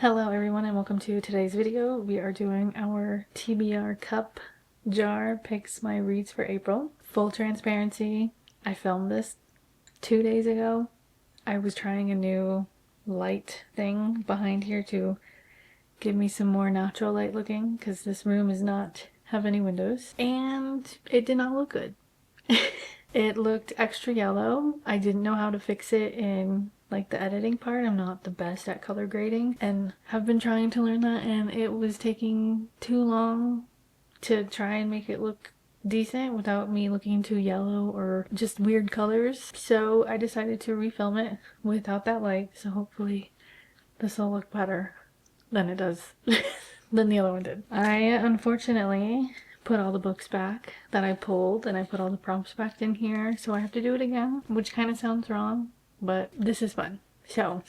Hello everyone and welcome to today's video. We are doing our TBR jar picks my reads for April. Full transparency, I filmed this 2 days ago. I was trying a new light thing behind here to give me some more natural light looking because this room does not have any windows, and it did not look good. It looked extra yellow. I didn't know how to fix it in like the editing part. I'm not the best at color grading and have been trying to learn that, and it was taking too long to try and make it look decent without me looking too yellow or just weird colors. So I decided to refilm it without that light, so hopefully this will look better than it does than the other one did. I unfortunately put all the books back that I pulled, and I put all the prompts back in here, so I have to do it again, which kind of sounds wrong, but this is fun. So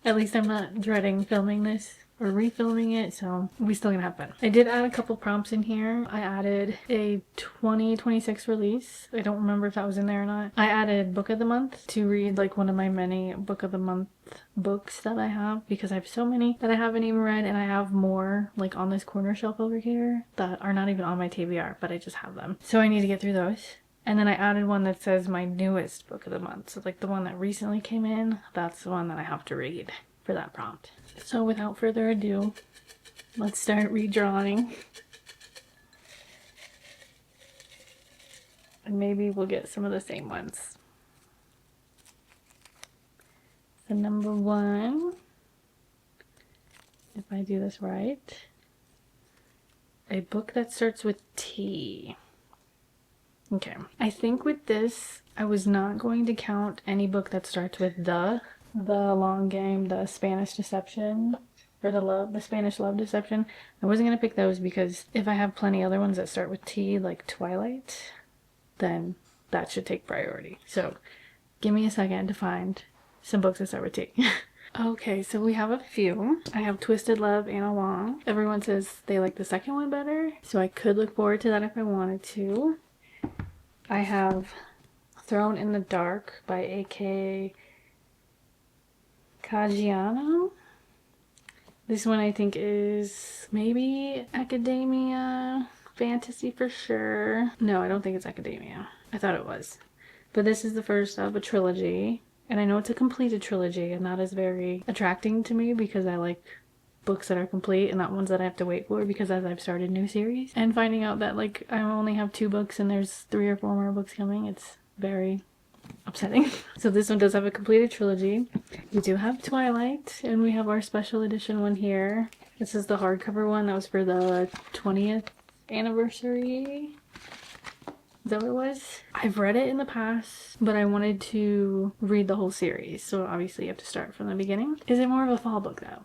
at least I'm not dreading filming this or refilming it, so we still gonna have fun. I did add a couple prompts in here. I added a 2026 release. I don't remember if that was in there or not. I added book of the month to read like one of my many book of the month books that I have, because I have so many that I haven't even read, and I have more like on this corner shelf over here that are not even on my TBR, but I just have them. So I need to get through those. And then I added one that says my newest book of the month. So like the one that recently came in, that's the one that I have to read for that prompt. So without further ado, let's start redrawing. And maybe we'll get some of the same ones. So number one, if I do this right, a book that starts with T. Okay, I think with this, I was not going to count any book that starts with the long game, the Spanish Deception, or the Spanish Love Deception. I wasn't going to pick those because if I have plenty other ones that start with T, like Twilight, then that should take priority. So give me a second to find some books that start with T. Okay, so we have a few. I have Twisted Love, Anna Wong. Everyone says they like the second one better, so I could look forward to that if I wanted to. I have Thrown in the Dark by A.K. Caggiano. This one I think is maybe academia fantasy for sure. No, I don't think it's academia. I thought it was. But this is the first of a trilogy, and I know it's a completed trilogy, and that is very attracting to me because I like books that are complete and not ones that I have to wait for, because as I've started new series and finding out that like I only have 2 books and there's 3 or 4 more books coming, it's very upsetting. So this one does have a completed trilogy. We do have Twilight, and we have our special edition one here. This is the hardcover one that was for the 20th anniversary. Is that what it was? I've read it in the past, but I wanted to read the whole series, so obviously you have to start from the beginning. Is it more of a fall book though?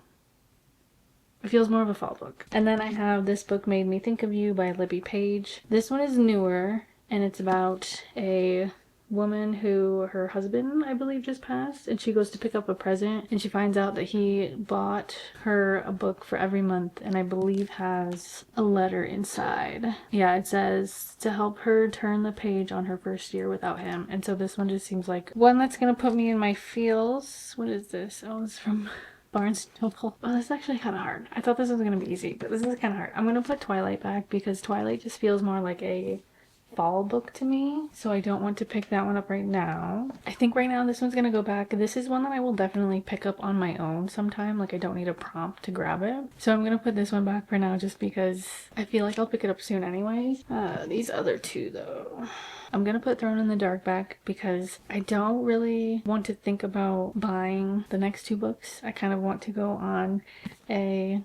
It feels more of a fall book. And then I have This Book Made Me Think of You by Libby Page. This one is newer, and it's about a woman who her husband, I believe, just passed, and she goes to pick up a present, and she finds out that he bought her a book for every month, and I believe has a letter inside. Yeah, it says to help her turn the page on her first year without him. And so this one just seems like one that's gonna put me in my feels. What is this? Oh, it's from Barnes Noble. Oh, this is actually kind of hard. I thought this was going to be easy, but this is kind of hard. I'm going to put Twilight back because Twilight just feels more like a fall book to me, so I don't want to pick that one up right now. I think right now this one's going to go back. This is one that I will definitely pick up on my own sometime. Like, I don't need a prompt to grab it. So I'm going to put this one back for now just because I feel like I'll pick it up soon anyways. These other 2 though. I'm gonna put Thrown in the Dark back because I don't really want to think about buying the next 2 books. I kind of want to go on a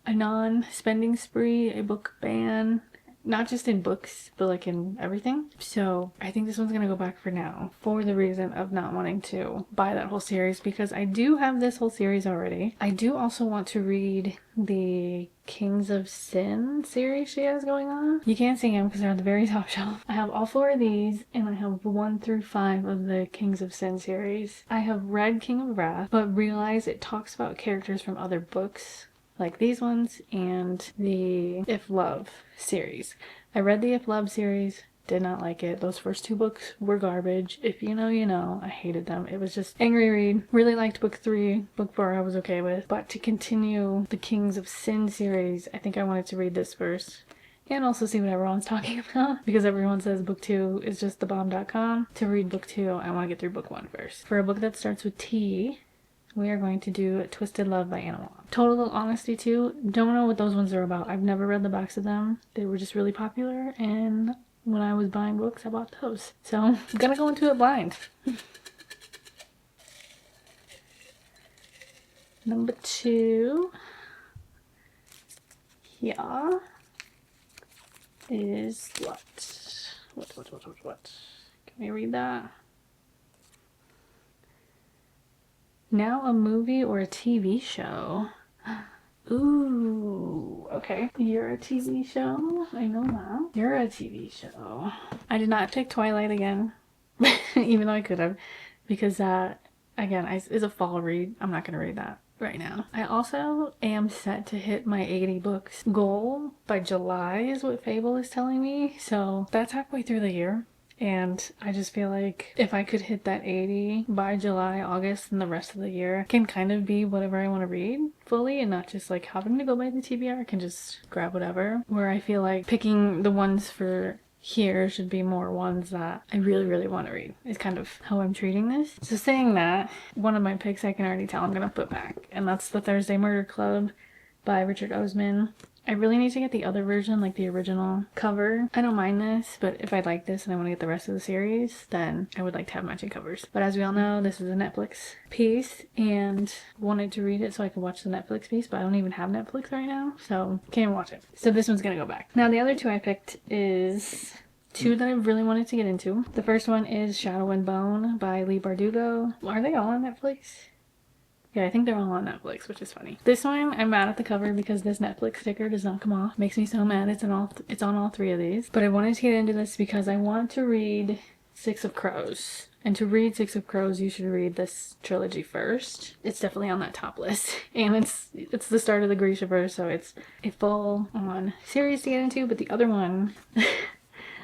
non-spending spree, a book ban, not just in books, but like in everything. So I think this one's gonna go back for now for the reason of not wanting to buy that whole series, because I do have this whole series already. I do also want to read the Kings of Sin series she has going on. You can't see them because they're on the very top shelf. I have all 4 of these, and I have 1 through 5 of the Kings of Sin series. I have read King of Wrath, but realized it talks about characters from other books, like these ones and the If Love series. I read the If Love series, Did not like it. Those first 2 books were garbage. If you know, you know. I hated them. It was just angry read. Really liked book 3. Book 4 I was okay with. But to continue the Kings of Sin series, I think I wanted to read this first. And also see what everyone's talking about. Because everyone says book 2 is just thebomb.com. To read book 2, I want to get through book 1 first. For a book that starts with T, we are going to do Twisted Love by Anna Wong. Total honesty too, don't know what those ones are about. I've never read the backs of them. They were just really popular, and when I was buying books, I bought those. So I'm gonna go into it blind. Number 2, yeah, is what? What? Can we read that? Now a movie or a TV show? Ooh, okay. You're a TV show? I know that. You're a TV show. I did not pick Twilight again, even though I could have, because that, again, is a fall read. I'm not going to read that right now. I also am set to hit my 80 books goal by July is what Fable is telling me. So that's halfway through the year. And I just feel like if I could hit that 80 by July, August, and the rest of the year can kind of be whatever I want to read fully and not just like having to go by the TBR. I can just grab whatever. Where I feel like picking the ones for here should be more ones that I really, really want to read is kind of how I'm treating this. So saying that, one of my picks I can already tell I'm going to put back. And that's The Thursday Murder Club by Richard Osman. I really need to get the other version, like the original cover. I don't mind this, but if I like this and I want to get the rest of the series, then I would like to have matching covers. But as we all know, this is a Netflix piece and wanted to read it so I could watch the Netflix piece, but I don't even have Netflix right now, so can't even watch it. So this one's gonna go back. Now the other 2 I picked is 2 that I really wanted to get into. The first one is Shadow and Bone by Leigh Bardugo. Are they all on Netflix? Yeah, I think they're all on Netflix, which is funny. This one, I'm mad at the cover because this Netflix sticker does not come off. Makes me so mad. It's on all 3 of these. But I wanted to get into this because I want to read Six of Crows. And to read Six of Crows, you should read this trilogy first. It's definitely on that top list. And it's the start of the Grishaverse, so it's a full-on series to get into. But the other one...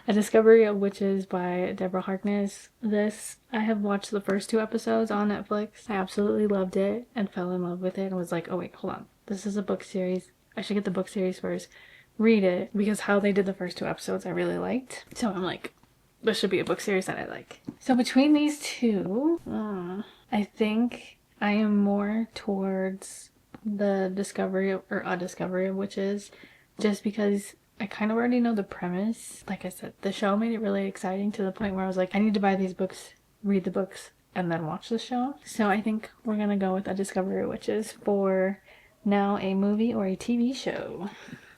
A Discovery of Witches by Deborah Harkness. This, I have watched the first 2 episodes on Netflix. I absolutely loved it and fell in love with it and was like, oh wait, hold on. This is a book series. I should get the book series first. Read it, because how they did the first 2 episodes I really liked. So I'm like, this should be a book series that I like. So between these 2, I think I am more towards the Discovery of Witches, just because I kind of already know the premise. Like I said, the show made it really exciting to the point where I was like, I need to buy these books, read the books, and then watch the show. So I think we're gonna go with A Discovery of Witches for now a movie or a TV show.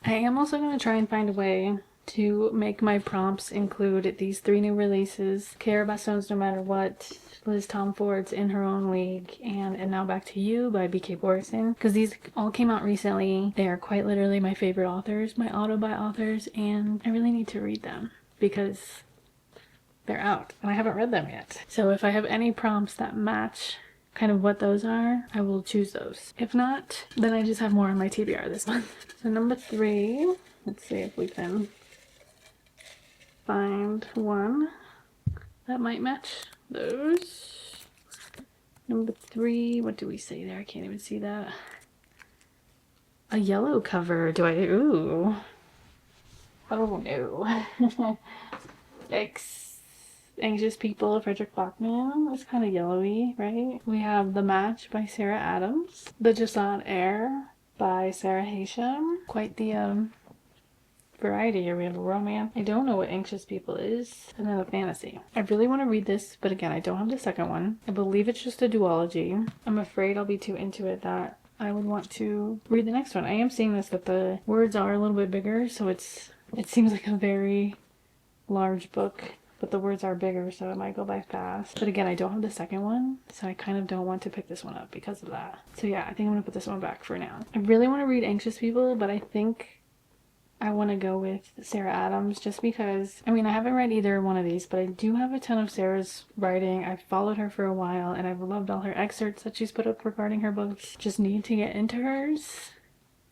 I am also gonna try and find a way to make my prompts include these 3 new releases: Care About Stones No Matter What, Liz Tomford's In Her Own League, and Now Back to You by B.K. Borison, because these all came out recently. They are quite literally my favorite authors, my auto-buy authors, and I really need to read them because they're out and I haven't read them yet. So if I have any prompts that match kind of what those are, I will choose those. If not, then I just have more on my TBR this month. So number 3, let's see if we can find one that might match those. Number 3, what do we say there? I can't even see that. A yellow cover. Do I? Ooh. Oh no. Anxious People, Frederick Bachman. It's kind of yellowy, right? We have The Match by Sarah Adams. The Jasad Air by Sarah Hashem. Quite the variety here. We have a romance. I don't know what Anxious People is. And then a fantasy. I really want to read this, but again, I don't have the second one. I believe it's just a duology. I'm afraid I'll be too into it that I would want to read the next one. I am seeing this that the words are a little bit bigger, so it seems like a very large book, but the words are bigger, so it might go by fast. But again, I don't have the second one, so I kind of don't want to pick this one up because of that. So yeah, I think I'm gonna put this one back for now. I really want to read Anxious People, but I think I want to go with Sarah Adams just because, I mean, I haven't read either one of these, but I do have a ton of Sarah's writing. I've followed her for a while and I've loved all her excerpts that she's put up regarding her books. Just need to get into hers,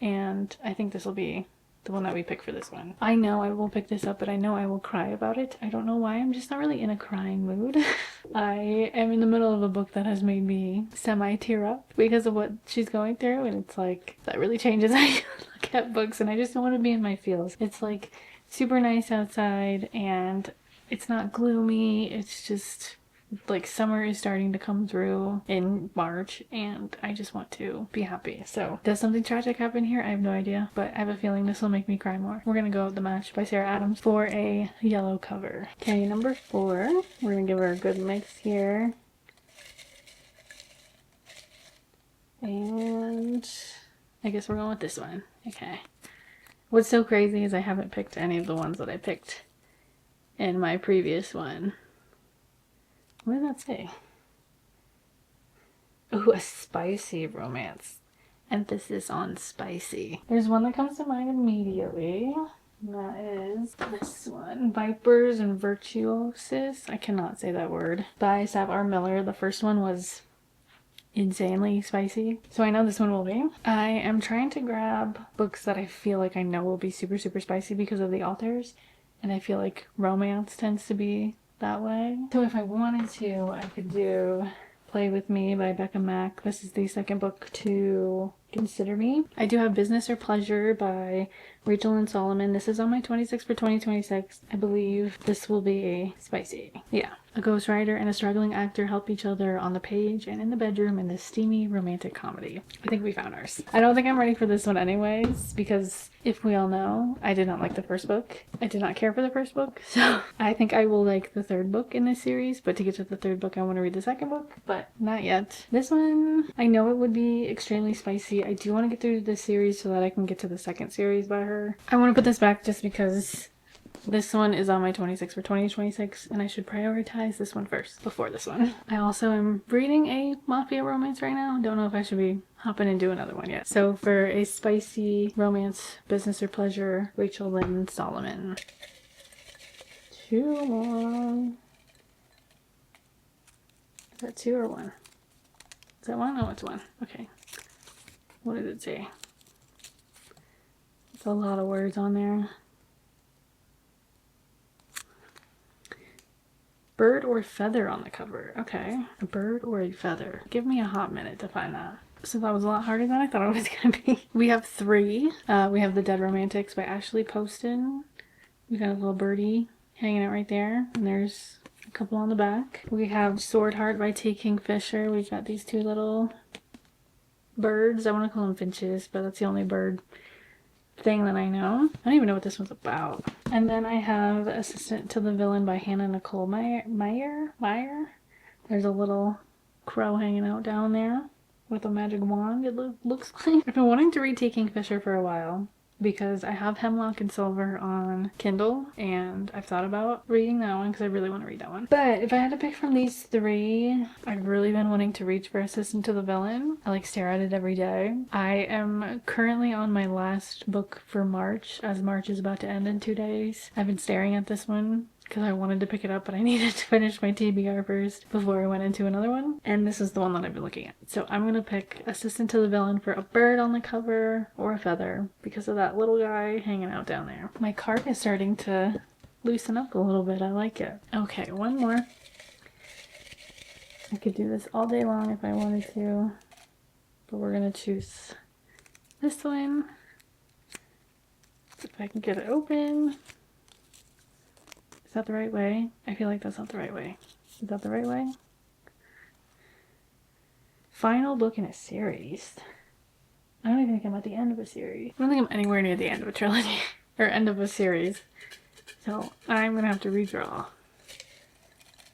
and I think this will be the one that we picked for this one. I know I will pick this up, but I know I will cry about it. I don't know why. I'm just not really in a crying mood. I am in the middle of a book that has made me semi-tear up because of what she's going through, and it's like, that really changes how you look at books, and I just don't want to be in my feels. It's like super nice outside, and it's not gloomy. It's just like summer is starting to come through in March, and I just want to be happy. So does something tragic happen here? I have no idea, but I have a feeling this will make me cry more. We're gonna go with The Match by Sarah Adams for a yellow cover. Okay, number 4. We're gonna give her a good mix here. And I guess we're going with this one. Okay. What's so crazy is I haven't picked any of the ones that I picked in my previous one. What did that say? Ooh, a spicy romance. Emphasis on spicy. There's one that comes to mind immediately. And that is this one. Vipers and Virtuosis. I cannot say that word. By Sav R. Miller. The first one was insanely spicy, so I know this one will be. I am trying to grab books that I feel like I know will be super spicy because of the authors, and I feel like romance tends to be that way. So if I wanted to, I could do Play With Me by Becca Mack. This is the second book to consider me. I do have Business or Pleasure by Rachel and Solomon. This is on my 26 for 2026. I believe this will be spicy. Yeah. A ghostwriter and a struggling actor help each other on the page and in the bedroom in this steamy romantic comedy. I think we found ours. I don't think I'm ready for this one anyways, because if we all know, I did not like the first book. I did not care for the first book, so I think I will like the third book in this series, but to get to the third book, I want to read the second book, but not yet. This one, I know it would be extremely spicy. I do want to get through this series so that I can get to the second series by her. I want to put this back just because this one is on my 26 for 2026, and I should prioritize this one first before this one. I also am reading a mafia romance right now. Don't know if I should be hopping into another one yet. So for a spicy romance, Business or Pleasure, Rachel Lynn Solomon. 2 more. Is that 2 or 1? Is that 1? Oh, it's 1. Okay. What did it say? It's a lot of words on there. Bird or feather on the cover. Okay. A bird or a feather. Give me a hot minute to find that. So that was a lot harder than I thought it was going to be. We have 3. We have The Dead Romantics by Ashley Poston. We got a little birdie hanging out right there. And there's a couple on the back. We have Sword Heart by T. Kingfisher. We've got these 2 little birds. I want to call them finches, but that's the only bird thing that I know. I don't even know what this one's about. And then I have Assistant to the Villain by Hannah Nicole Meyer. There's a little crow hanging out down there with a magic wand, it looks like. I've been wanting to read T. Kingfisher for a while because I have Hemlock and Silver on Kindle, and I've thought about reading that one because I really want to read that one. But if I had to pick from these 3, I've really been wanting to reach for Assistant to the Villain. I like stare at it every day. I am currently on my last book for March, as March is about to end in 2 days. I've been staring at this one because I wanted to pick it up, but I needed to finish my TBR first before I went into another one. And this is the one that I've been looking at. So I'm going to pick Assistant to the Villain for a bird on the cover or a feather because of that little guy hanging out down there. My card is starting to loosen up a little bit. I like it. Okay, 1 more. I could do this all day long if I wanted to, but we're going to choose this one. If I can get it open. Is that the right way? I feel like that's not the right way. Is that the right way? Final book in a series. I don't even think I'm at the end of a series. I don't think I'm anywhere near the end of a trilogy. Or end of a series. So I'm going to have to redraw.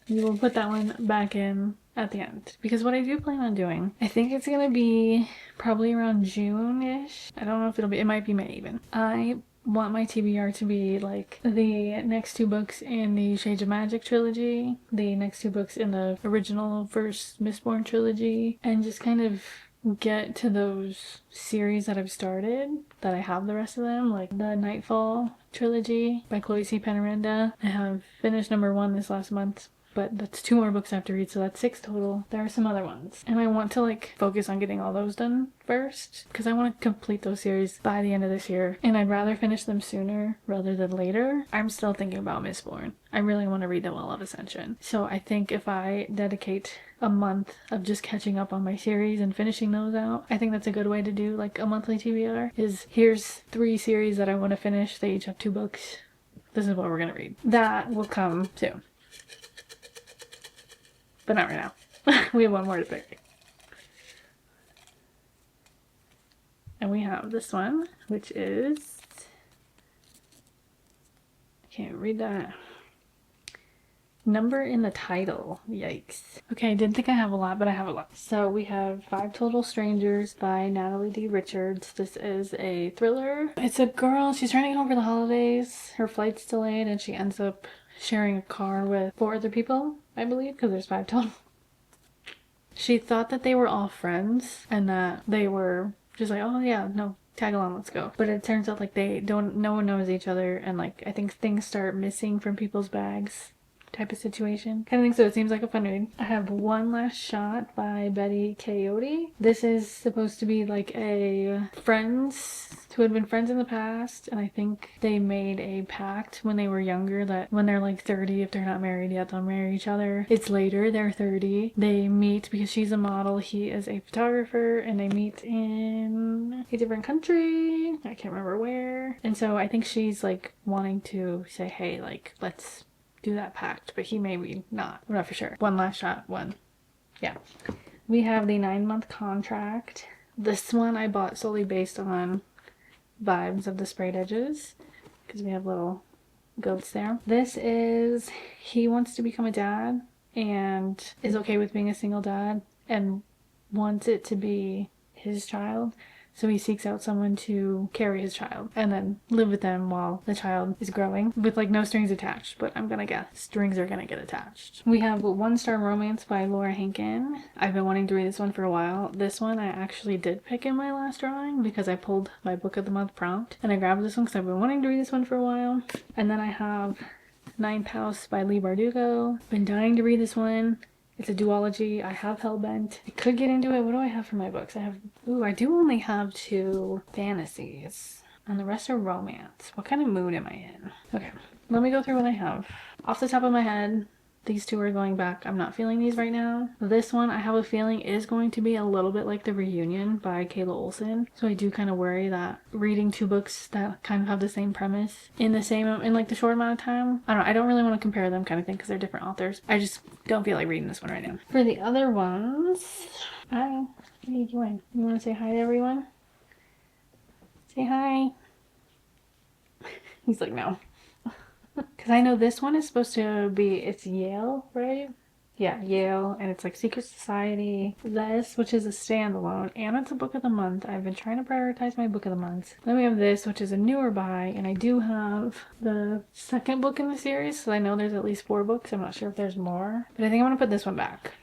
We will put that one back in at the end. Because what I do plan on doing, I think it's going to be probably around June-ish. I don't know if it'll be, it might be May even. I want my TBR to be like the next 2 books in the Shades of Magic trilogy, the next 2 books in the original first Mistborn trilogy, and just kind of get to those series that I've started, that I have the rest of them, like the Nightfall trilogy by Chloe C. Penarenda. I have finished number 1 this last month but that's 2 more books I have to read, so that's 6 total. There are some other ones. And I want to like focus on getting all those done first, because I want to complete those series by the end of this year, and I'd rather finish them sooner rather than later. I'm still thinking about Mistborn. I really want to read The Well of Ascension. So I think if I dedicate a month of just catching up on my series and finishing those out, I think that's a good way to do like a monthly TBR. Is here's 3 series that I want to finish. They each have 2 books. This is what we're gonna read. That will come soon, but not right now. We have 1 more to pick. And we have this one, which is, I can't read that. Number in the title. Yikes. Okay, I didn't think I have a lot, but I have a lot. So we have 5 Total Strangers by Natalie D. Richards. This is a thriller. It's a girl, she's trying to get home for the holidays. Her flight's delayed and she ends up sharing a car with 4 other people, I believe, because there's 5 total. She thought that they were all friends and that they were just like, oh yeah, no, tag along, let's go. But it turns out like no one knows each other, and like I think things start missing from people's bags type of situation. Kind of think so. It seems like a fun read. I have One Last Shot by Betty Coyote. This is supposed to be like a friends who had been friends in the past, and I think they made a pact when they were younger that when they're like 30, if they're not married yet, they'll marry each other. It's later, they're 30. They meet because she's a model, he is a photographer, and they meet in a different country. I can't remember where. And so I think she's like wanting to say, hey, like, let's do that pact, but he maybe not. I'm not for sure. One Last Shot, 1. Yeah. We have the 9-month contract. This one I bought solely based on vibes of the sprayed edges, because we have little goats there. This is, he wants to become a dad and is okay with being a single dad and wants it to be his child. So he seeks out someone to carry his child and then live with them while the child is growing with like no strings attached, but I'm gonna guess strings are gonna get attached. We have One Star Romance by Laura Hankin. I've been wanting to read this one for a while. This one I actually did pick in my last drawing because I pulled my book of the month prompt and I grabbed this one because I've been wanting to read this one for a while. And then I have Ninth House by Leigh Bardugo. Been dying to read this one. It's a duology. I have Hellbent. I could get into it. What do I have for my books? I do only have 2 fantasies. And the rest are romance. What kind of mood am I in? Okay, let me go through what I have. Off the top of my head, these 2 are going back. I'm not feeling these right now. This one, I have a feeling is going to be a little bit like The Reunion by Kayla Olson. So I do kind of worry that reading 2 books that kind of have the same premise in like the short amount of time. I don't know. I don't really want to compare them kind of thing because they're different authors. I just don't feel like reading this one right now. For the other ones, hi. What are you doing? You want to say hi to everyone? Say hi. He's like, no. Because I know this one is supposed to be, it's Yale, right? Yeah, Yale, and it's like Secret Society. This, which is a standalone, and it's a book of the month. I've been trying to prioritize my book of the month. Then we have this, which is a newer buy, and I do have the 2nd book in the series, so I know there's at least 4 books. I'm not sure if there's more, but I think I'm going to put this one back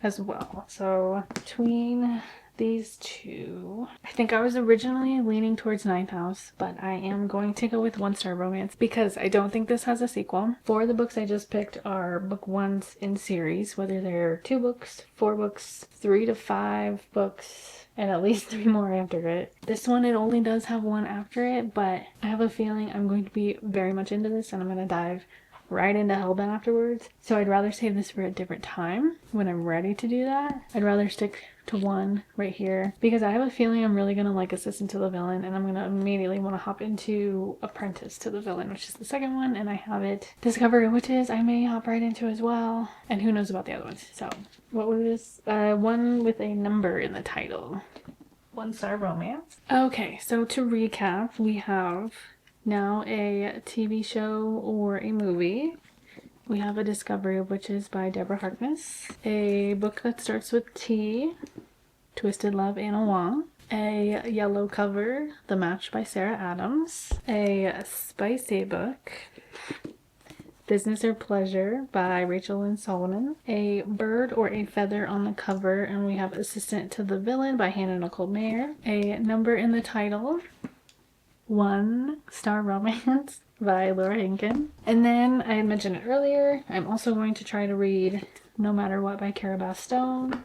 as well. So between these 2, I think I was originally leaning towards Ninth House, but I am going to go with One Star Romance because I don't think this has a sequel. 4 of the books I just picked are book 1s in series, whether they're 2 books, 4 books, 3 to 5 books, and at least 3 more after it. This one, it only does have 1 after it, but I have a feeling I'm going to be very much into this and I'm going to dive right into Hellbent afterwards. So I'd rather save this for a different time when I'm ready to do that. I'd rather stick to 1 right here because I have a feeling I'm really gonna like Assistant to the Villain, and I'm gonna immediately want to hop into Apprentice to the Villain, which is the 2nd one, and I have it. Discovery Witches I may hop right into as well, and who knows about the other ones. So what was this? One with a number in the title. One Star Romance. Okay, so to recap, we have now a TV show or a movie. We have A Discovery of Witches by Deborah Harkness. A book that starts with T, Twisted Love, Anna Wong. A yellow cover, The Match by Sarah Adams. A spicy book, Business or Pleasure by Rachel Lynn Solomon. A bird or a feather on the cover, and we have Assistant to the Villain by Hannah Nicole Mayer. A number in the title, 1-star romance by Laura Hinken. And then I had mentioned it earlier, I'm also going to try to read No Matter What by Cara Bastone,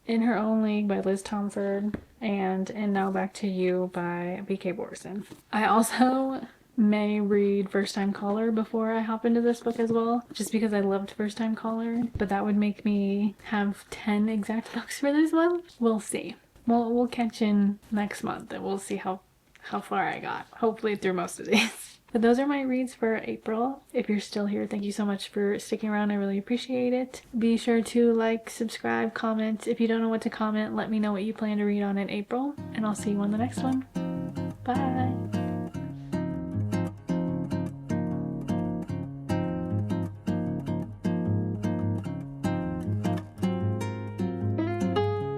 In Her Own League by Liz Tomford, and Now Back to You by B.K. Borson. I also may read First Time Caller before I hop into this book as well, just because I loved First Time Caller, but that would make me have 10 exact books for this month. We'll see. We'll catch in next month and we'll see how far I got. Hopefully through most of these. But those are my reads for April. If you're still here, thank you so much for sticking around. I really appreciate it. Be sure to like, subscribe, comment. If you don't know what to comment, let me know what you plan to read on in April, and I'll see you on the next one. Bye!